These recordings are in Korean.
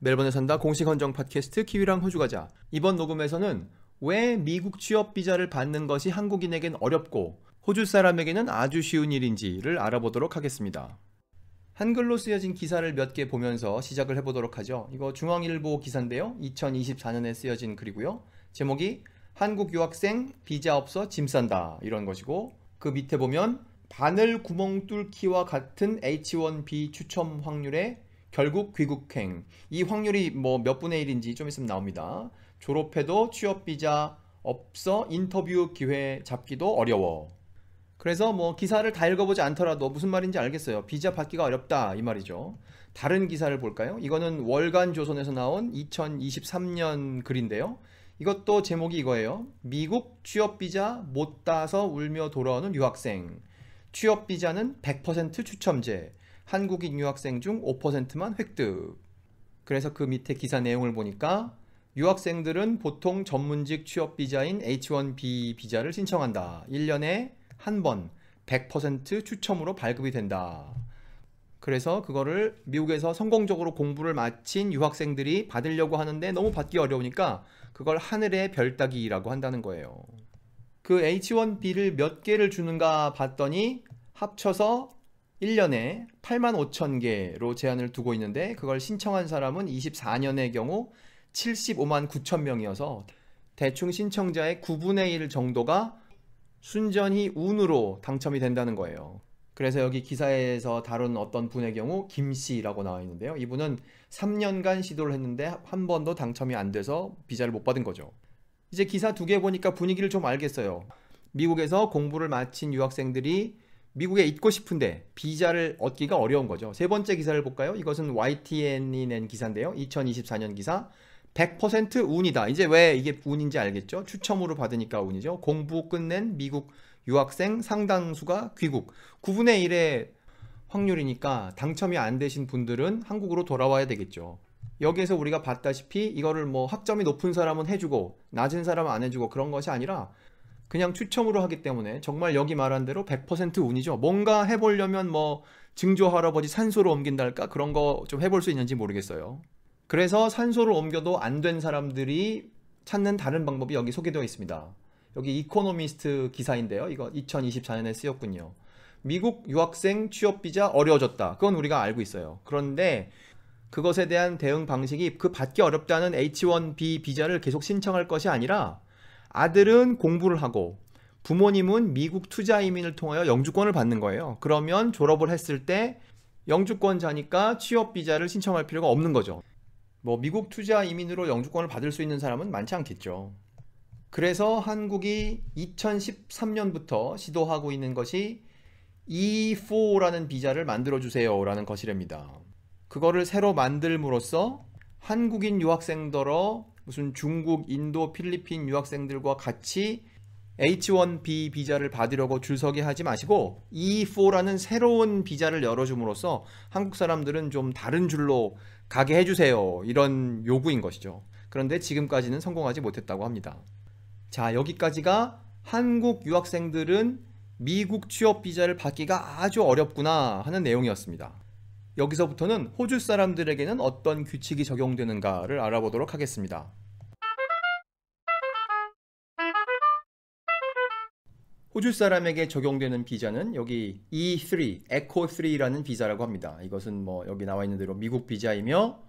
멜번에 산다 공식 헌정 팟캐스트 키위랑 호주 가자. 이번 녹음에서는 왜 미국 취업 비자를 받는 것이 한국인에겐 어렵고 호주 사람에게는 아주 쉬운 일인지를 알아보도록 하겠습니다. 한글로 쓰여진 기사를 몇 개 보면서 시작을 해보도록 하죠. 이거 중앙일보 기사인데요. 2024년에 쓰여진 글이고요. 제목이 한국 유학생 비자 없어 짐 싼다 이런 것이고, 그 밑에 보면 바늘 구멍 뚫기와 같은 H1B 추첨 확률에 결국 귀국행, 이 확률이 뭐 몇 분의 1인지 좀 있으면 나옵니다. 졸업해도 취업 비자 없어 인터뷰 기회 잡기도 어려워. 그래서 뭐 기사를 다 읽어보지 않더라도 무슨 말인지 알겠어요. 비자 받기가 어렵다 이 말이죠. 다른 기사를 볼까요? 이거는 월간 조선에서 나온 2023년 글인데요. 이것도 제목이 이거예요. 미국 취업 비자 못 따서 울며 돌아오는 유학생. 취업 비자는 100% 추첨제. 한국인 유학생 중 5%만 획득. 그래서 그 밑에 기사 내용을 보니까 유학생들은 보통 전문직 취업 비자인 H1B 비자를 신청한다. 1년에 한 번 100% 추첨으로 발급이 된다. 그래서 그거를 미국에서 성공적으로 공부를 마친 유학생들이 받으려고 하는데 너무 받기 어려우니까 그걸 하늘의 별 따기라고 한다는 거예요. 그 H1B를 몇 개를 주는가 봤더니 합쳐서 1년에 85,000개로 제한을 두고 있는데, 그걸 신청한 사람은 24년의 경우 75만 9천 명이어서 대충 신청자의 9분의 1 정도가 순전히 운으로 당첨이 된다는 거예요. 그래서 여기 기사에서 다룬 어떤 분의 경우 김씨라고 나와 있는데요. 이분은 3년간 시도를 했는데 한 번도 당첨이 안 돼서 비자를 못 받은 거죠. 이제 기사 두 개 보니까 분위기를 좀 알겠어요. 미국에서 공부를 마친 유학생들이 미국에 있고 싶은데 비자를 얻기가 어려운 거죠. 세 번째 기사를 볼까요? 이것은 YTN이 낸 기사인데요. 2024년 기사. 100% 운이다. 이제 왜 이게 운인지 알겠죠? 추첨으로 받으니까 운이죠. 공부 끝낸 미국 유학생 상당수가 귀국. 9분의 1의 확률이니까 당첨이 안 되신 분들은 한국으로 돌아와야 되겠죠. 여기에서 우리가 봤다시피 이거를 뭐 학점이 높은 사람은 해주고 낮은 사람은 안 해주고 그런 것이 아니라 그냥 추첨으로 하기 때문에 정말 여기 말한 대로 100% 운이죠. 뭔가 해보려면 뭐 증조 할아버지 산소로 옮긴달까? 그런 거 좀 해볼 수 있는지 모르겠어요. 그래서 산소를 옮겨도 안 된 사람들이 찾는 다른 방법이 여기 소개되어 있습니다. 여기 이코노미스트 기사인데요. 이거 2024년에 쓰였군요. 미국 유학생 취업 비자 어려워졌다. 그건 우리가 알고 있어요. 그런데 그것에 대한 대응 방식이 그 받기 어렵다는 H1B 비자를 계속 신청할 것이 아니라 아들은 공부를 하고 부모님은 미국 투자 이민을 통하여 영주권을 받는 거예요. 그러면 졸업을 했을 때 영주권자니까 취업 비자를 신청할 필요가 없는 거죠. 뭐 미국 투자 이민으로 영주권을 받을 수 있는 사람은 많지 않겠죠. 그래서 한국이 2013년부터 시도하고 있는 것이 E4라는 비자를 만들어주세요 라는 것이랍니다. 그거를 새로 만들므로써 한국인 유학생더러 무슨 중국, 인도, 필리핀 유학생들과 같이 H1B 비자를 받으려고 줄 서게 하지 마시고 E4라는 새로운 비자를 열어줌으로써 한국 사람들은 좀 다른 줄로 가게 해주세요, 이런 요구인 것이죠. 그런데 지금까지는 성공하지 못했다고 합니다. 자, 여기까지가 한국 유학생들은 미국 취업 비자를 받기가 아주 어렵구나 하는 내용이었습니다. 여기서부터는 호주 사람들에게는 어떤 규칙이 적용되는가를 알아보도록 하겠습니다. 호주 사람에게 적용되는 비자는 여기 E3, 에코3라는 비자라고 합니다. 이것은 뭐 여기 나와 있는 대로 미국 비자이며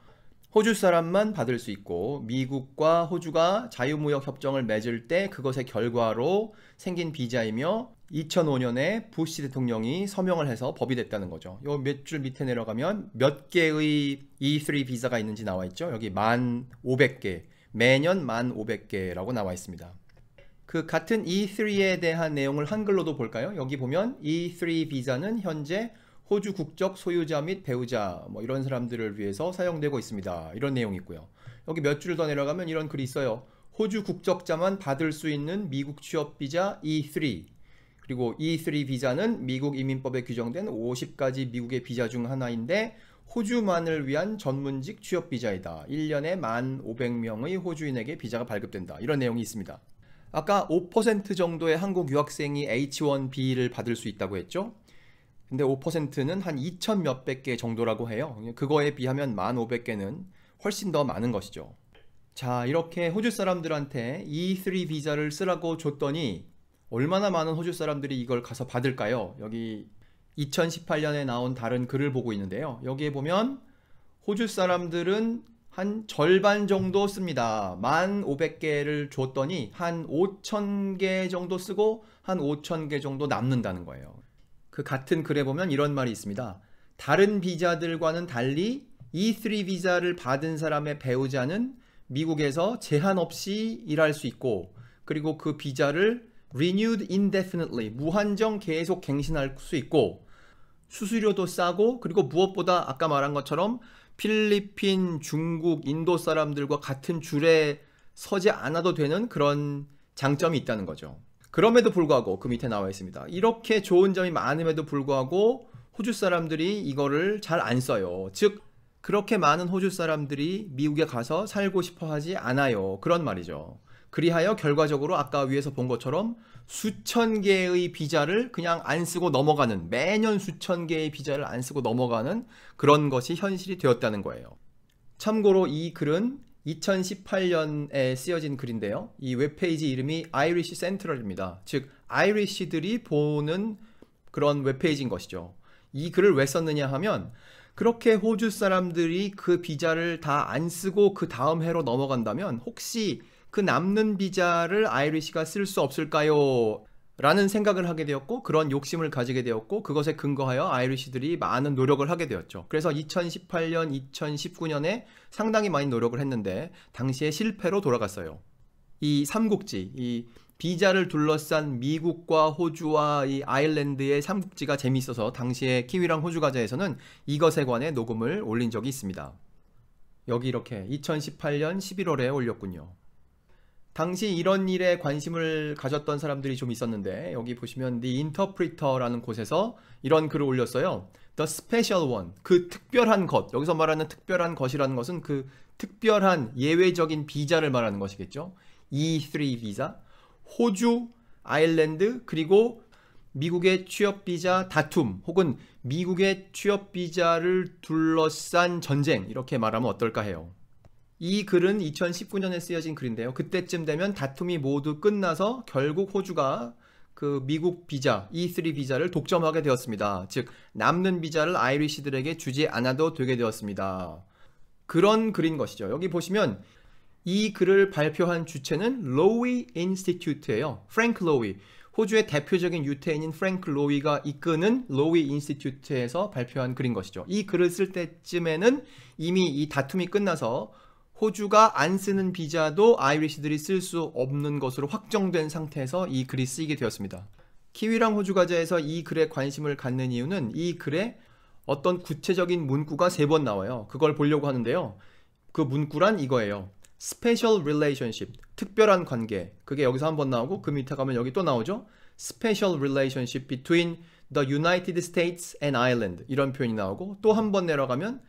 호주 사람만 받을 수 있고, 미국과 호주가 자유무역 협정을 맺을 때 그것의 결과로 생긴 비자이며 2005년에 부시 대통령이 서명을 해서 법이 됐다는 거죠. 요 몇 줄 밑에 내려가면 몇 개의 E3 비자가 있는지 나와 있죠. 여기 1,500개, 매년 1,500개라고 나와 있습니다. 그 같은 E3에 대한 내용을 한글로도 볼까요? 여기 보면 E3 비자는 현재 호주 국적 소유자 및 배우자 뭐 이런 사람들을 위해서 사용되고 있습니다. 이런 내용이 있고요. 여기 몇 줄 더 내려가면 이런 글이 있어요. 호주 국적자만 받을 수 있는 미국 취업 비자 E3. 그리고 E3 비자는 미국 이민법에 규정된 50가지 미국의 비자 중 하나인데 호주만을 위한 전문직 취업 비자이다. 1년에 1,500명의 호주인에게 비자가 발급된다. 이런 내용이 있습니다. 아까 5% 정도의 한국 유학생이 H1B를 받을 수 있다고 했죠? 근데 5%는 한 2,000 몇백 개 정도라고 해요. 그거에 비하면 1,500개는 훨씬 더 많은 것이죠. 자, 이렇게 호주 사람들한테 E3 비자를 쓰라고 줬더니 얼마나 많은 호주 사람들이 이걸 가서 받을까요? 여기 2018년에 나온 다른 글을 보고 있는데요. 여기에 보면 호주 사람들은 한 절반 정도 씁니다. 1,500개를 줬더니 한 5,000개 정도 쓰고 한 5,000개 정도 남는다는 거예요. 그 같은 글에 보면 이런 말이 있습니다. 다른 비자들과는 달리 E3 비자를 받은 사람의 배우자는 미국에서 제한 없이 일할 수 있고, 그리고 그 비자를 renewed indefinitely, 무한정 계속 갱신할 수 있고, 수수료도 싸고, 그리고 무엇보다 아까 말한 것처럼 필리핀, 중국, 인도 사람들과 같은 줄에 서지 않아도 되는 그런 장점이 있다는 거죠. 그럼에도 불구하고 그 밑에 나와 있습니다. 이렇게 좋은 점이 많음에도 불구하고 호주 사람들이 이거를 잘 안 써요. 즉 그렇게 많은 호주 사람들이 미국에 가서 살고 싶어 하지 않아요. 그런 말이죠. 그리하여 결과적으로 아까 위에서 본 것처럼 수천 개의 비자를 그냥 안 쓰고 넘어가는, 매년 수천 개의 비자를 안 쓰고 넘어가는 그런 것이 현실이 되었다는 거예요. 참고로 이 글은 2018년에 쓰여진 글인데요. 이 웹페이지 이름이 아이리시 센트럴입니다. 즉 아이리시들이 보는 그런 웹페이지인 것이죠. 이 글을 왜 썼느냐 하면 그렇게 호주 사람들이 그 비자를 다 안 쓰고 그 다음 해로 넘어간다면 혹시 그 남는 비자를 아이리시가 쓸 수 없을까요? 라는 생각을 하게 되었고, 그런 욕심을 가지게 되었고, 그것에 근거하여 아이리시들이 많은 노력을 하게 되었죠. 그래서 2018년, 2019년에 상당히 많이 노력을 했는데 당시에 실패로 돌아갔어요. 이 삼국지, 이 비자를 둘러싼 미국과 호주와 이 아일랜드의 삼국지가 재미있어서 당시에 키위랑 호주가자에서는 이것에 관해 녹음을 올린 적이 있습니다. 여기 이렇게 2018년 11월에 올렸군요. 당시 이런 일에 관심을 가졌던 사람들이 좀 있었는데 여기 보시면 The Interpreter라는 곳에서 이런 글을 올렸어요. The Special One, 그 특별한 것, 여기서 말하는 특별한 것이라는 것은 그 특별한 예외적인 비자를 말하는 것이겠죠. E3 비자, 호주, 아일랜드, 그리고 미국의 취업비자 다툼 혹은 미국의 취업비자를 둘러싼 전쟁, 이렇게 말하면 어떨까 해요. 이 글은 2019년에 쓰여진 글인데요. 그때쯤 되면 다툼이 모두 끝나서 결국 호주가 그 미국 비자, E3 비자를 독점하게 되었습니다. 즉 남는 비자를 아이리시들에게 주지 않아도 되게 되었습니다. 그런 글인 것이죠. 여기 보시면 이 글을 발표한 주체는 로위 인스티튜트예요. 프랭크 로위. 호주의 대표적인 유태인인 프랭크 로위가 이끄는 로위 인스티튜트에서 발표한 글인 것이죠. 이 글을 쓸 때쯤에는 이미 이 다툼이 끝나서 호주가 안 쓰는 비자도 아이리시들이 쓸 수 없는 것으로 확정된 상태에서 이 글이 쓰이게 되었습니다. 키위랑 호주가자에서 이 글에 관심을 갖는 이유는 이 글에 어떤 구체적인 문구가 3번 나와요. 그걸 보려고 하는데요. 그 문구란 이거예요. Special Relationship, 특별한 관계. 그게 여기서 한번 나오고 그 밑에 가면 여기 또 나오죠. Special Relationship between the United States and Ireland, 이런 표현이 나오고 또 한 번 내려가면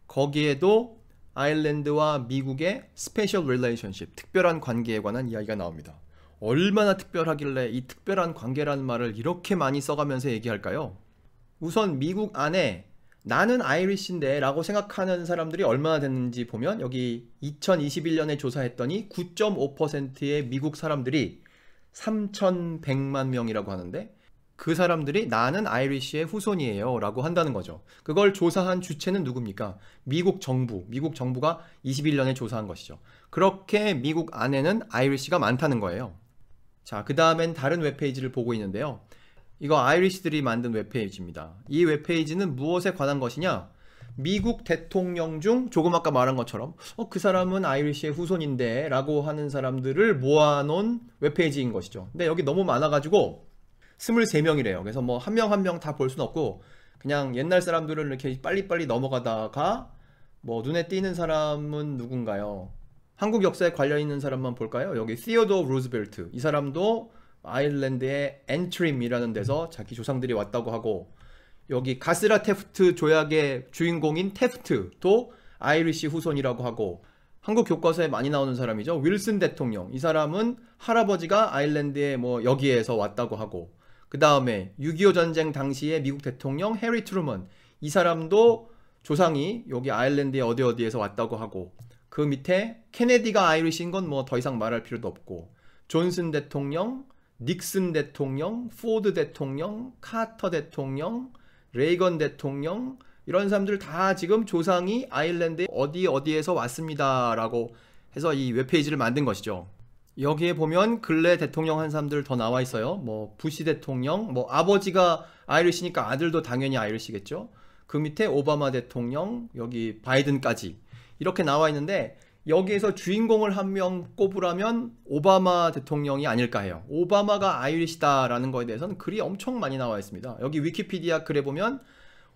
거기에도 아일랜드와 미국의 Special Relationship, 특별한 관계에 관한 이야기가 나옵니다. 얼마나 특별하길래 이 특별한 관계라는 말을 이렇게 많이 써가면서 얘기할까요? 우선 미국 안에 나는 아이리시인데 라고 생각하는 사람들이 얼마나 됐는지 보면 여기 2021년에 조사했더니 9.5%의 미국 사람들이 3,100만 명이라고 하는데 그 사람들이 나는 아이리시의 후손이에요 라고 한다는 거죠. 그걸 조사한 주체는 누굽니까? 미국 정부. 미국 정부가 21년에 조사한 것이죠. 그렇게 미국 안에는 아이리시가 많다는 거예요. 자, 그 다음엔 다른 웹페이지를 보고 있는데요. 이거 아이리시들이 만든 웹페이지입니다. 이 웹페이지는 무엇에 관한 것이냐? 미국 대통령 중 조금 아까 말한 것처럼 그 사람은 아이리시의 후손인데 라고 하는 사람들을 모아놓은 웹페이지인 것이죠. 근데 여기 너무 많아가지고 23명이래요. 그래서 뭐 한 명 한 명 다 볼 수는 없고 그냥 옛날 사람들을 이렇게 빨리빨리 넘어가다가 뭐 눈에 띄는 사람은 누군가요? 한국 역사에 관련 있는 사람만 볼까요? 여기 시어도어 루즈벨트, 이 사람도 아일랜드의 엔트림이라는 데서 자기 조상들이 왔다고 하고, 여기 가스라 테프트 조약의 주인공인 테프트도 아이리시 후손이라고 하고, 한국 교과서에 많이 나오는 사람이죠. 윌슨 대통령, 이 사람은 할아버지가 아일랜드의 뭐 여기에서 왔다고 하고, 그 다음에 6.25 전쟁 당시에 미국 대통령 해리 트루먼, 이 사람도 조상이 여기 아일랜드의 어디에서 왔다고 하고, 그 밑에 케네디가 아이리시인 건 뭐 더 이상 말할 필요도 없고, 존슨 대통령, 닉슨 대통령, 포드 대통령, 카터 대통령, 레이건 대통령, 이런 사람들 다 지금 조상이 아일랜드 어디에서 왔습니다 라고 해서 이 웹페이지를 만든 것이죠. 여기에 보면 근래 대통령 한 사람들 더 나와 있어요. 뭐 부시 대통령, 뭐 아버지가 아이리시니까 아들도 당연히 아이리시겠죠. 그 밑에 오바마 대통령, 여기 바이든까지 이렇게 나와 있는데, 여기에서 주인공을 한 명 꼽으라면 오바마 대통령이 아닐까 해요. 오바마가 아이리시다라는 거에 대해서는 글이 엄청 많이 나와 있습니다. 여기 위키피디아 글에 보면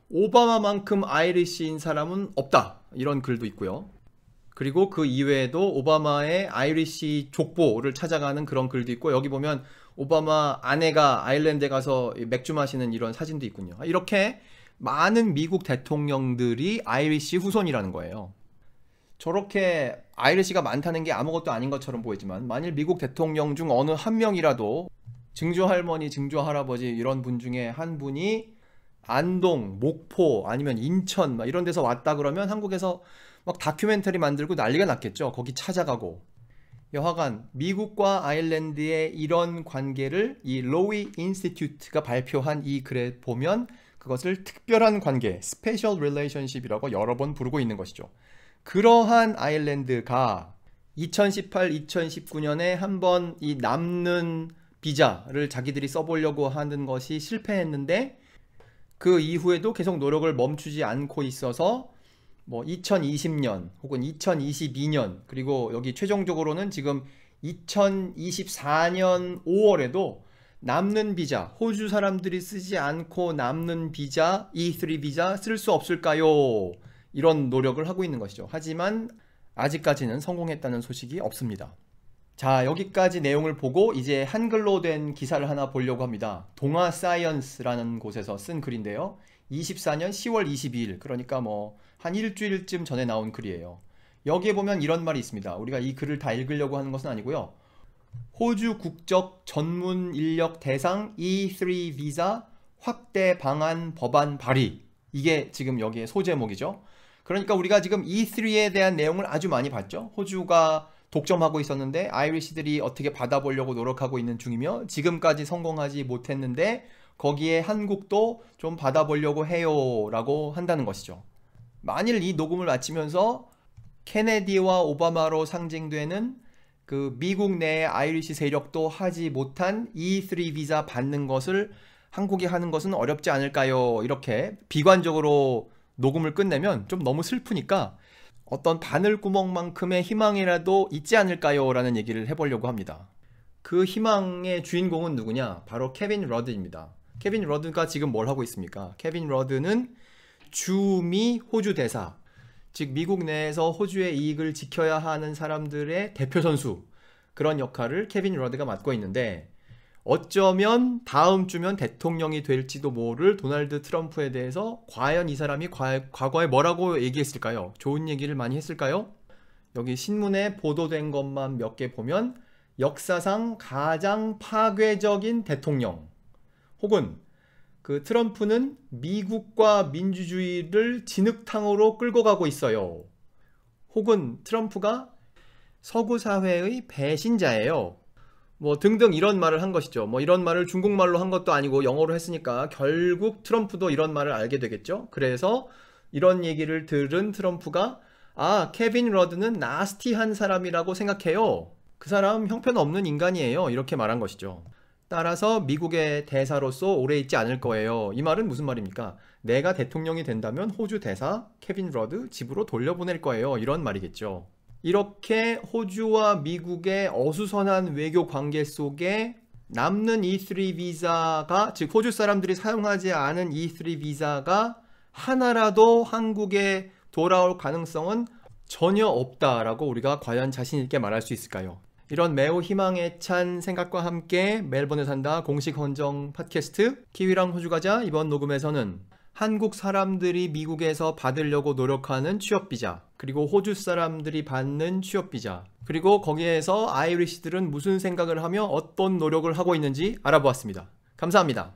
오바마만큼 아이리시인 사람은 없다, 이런 글도 있고요. 그리고 그 이외에도 오바마의 아이리시 족보를 찾아가는 그런 글도 있고, 여기 보면 오바마 아내가 아일랜드에 가서 맥주 마시는 이런 사진도 있군요. 이렇게 많은 미국 대통령들이 아이리시 후손이라는 거예요. 저렇게 아이리시가 많다는 게 아무것도 아닌 것처럼 보이지만, 만일 미국 대통령 중 어느 한 명이라도 증조할머니, 증조할아버지 이런 분 중에 한 분이 안동, 목포 아니면 인천 이런 데서 왔다 그러면 한국에서 막 다큐멘터리 만들고 난리가 났겠죠. 거기 찾아가고. 여하간 미국과 아일랜드의 이런 관계를 이 로위 인스티튜트가 발표한 이 글에 보면 그것을 특별한 관계, 스페셜 릴레이션십이라고 여러 번 부르고 있는 것이죠. 그러한 아일랜드가 2018, 2019년에 한번 이 남는 비자를 자기들이 써보려고 하는 것이 실패했는데, 그 이후에도 계속 노력을 멈추지 않고 있어서 뭐 2020년 혹은 2022년, 그리고 여기 최종적으로는 지금 2024년 5월에도 남는 비자, 호주 사람들이 쓰지 않고 남는 비자, E3 비자 쓸 수 없을까요? 이런 노력을 하고 있는 것이죠. 하지만 아직까지는 성공했다는 소식이 없습니다. 자, 여기까지 내용을 보고 이제 한글로 된 기사를 하나 보려고 합니다. 동아 사이언스라는 곳에서 쓴 글인데요. 24년 10월 22일, 그러니까 뭐 한 일주일쯤 전에 나온 글이에요. 여기에 보면 이런 말이 있습니다. 우리가 이 글을 다 읽으려고 하는 것은 아니고요. 호주 국적 전문 인력 대상 E3 비자 확대 방안 법안 발의. 이게 지금 여기에 소제목이죠. 그러니까 우리가 지금 E3에 대한 내용을 아주 많이 봤죠. 호주가 독점하고 있었는데 아이리시들이 어떻게 받아보려고 노력하고 있는 중이며, 지금까지 성공하지 못했는데 거기에 한국도 좀 받아보려고 해요 라고 한다는 것이죠. 만일 이 녹음을 마치면서 케네디와 오바마로 상징되는 그 미국 내의 아이리시 세력도 하지 못한 E3 비자 받는 것을 한국이 하는 것은 어렵지 않을까요? 이렇게 비관적으로 녹음을 끝내면 좀 너무 슬프니까 어떤 바늘구멍만큼의 희망이라도 있지 않을까요? 라는 얘기를 해보려고 합니다. 그 희망의 주인공은 누구냐? 바로 케빈 러드입니다. 케빈 러드가 지금 뭘 하고 있습니까? 케빈 러드는 주미 호주 대사, 즉 미국 내에서 호주의 이익을 지켜야 하는 사람들의 대표 선수, 그런 역할을 케빈 러드가 맡고 있는데, 어쩌면 다음 주면 대통령이 될지도 모를 도널드 트럼프에 대해서 과연 이 사람이 과거에 뭐라고 얘기했을까요? 좋은 얘기를 많이 했을까요? 여기 신문에 보도된 것만 몇 개 보면 역사상 가장 파괴적인 대통령, 혹은 그 트럼프는 미국과 민주주의를 진흙탕으로 끌고 가고 있어요, 혹은 트럼프가 서구 사회의 배신자예요, 뭐 등등 이런 말을 한 것이죠. 뭐 이런 말을 중국말로 한 것도 아니고 영어로 했으니까 결국 트럼프도 이런 말을 알게 되겠죠. 그래서 이런 얘기를 들은 트럼프가 케빈 러드는 나스티한 사람이라고 생각해요. 그 사람 형편없는 인간이에요. 이렇게 말한 것이죠. 따라서 미국의 대사로서 오래 있지 않을 거예요. 이 말은 무슨 말입니까? 내가 대통령이 된다면 호주 대사 케빈 러드 집으로 돌려보낼 거예요. 이런 말이겠죠. 이렇게 호주와 미국의 어수선한 외교 관계 속에 남는 E3 비자가, 즉 호주 사람들이 사용하지 않은 E3 비자가 하나라도 한국에 돌아올 가능성은 전혀 없다라고 우리가 과연 자신 있게 말할 수 있을까요? 이런 매우 희망에 찬 생각과 함께 멜번에 산다 공식 헌정 팟캐스트 키위랑 호주 가자, 이번 녹음에서는 한국 사람들이 미국에서 받으려고 노력하는 취업비자, 그리고 호주 사람들이 받는 취업비자, 그리고 거기에서 아이리시들은 무슨 생각을 하며 어떤 노력을 하고 있는지 알아보았습니다. 감사합니다.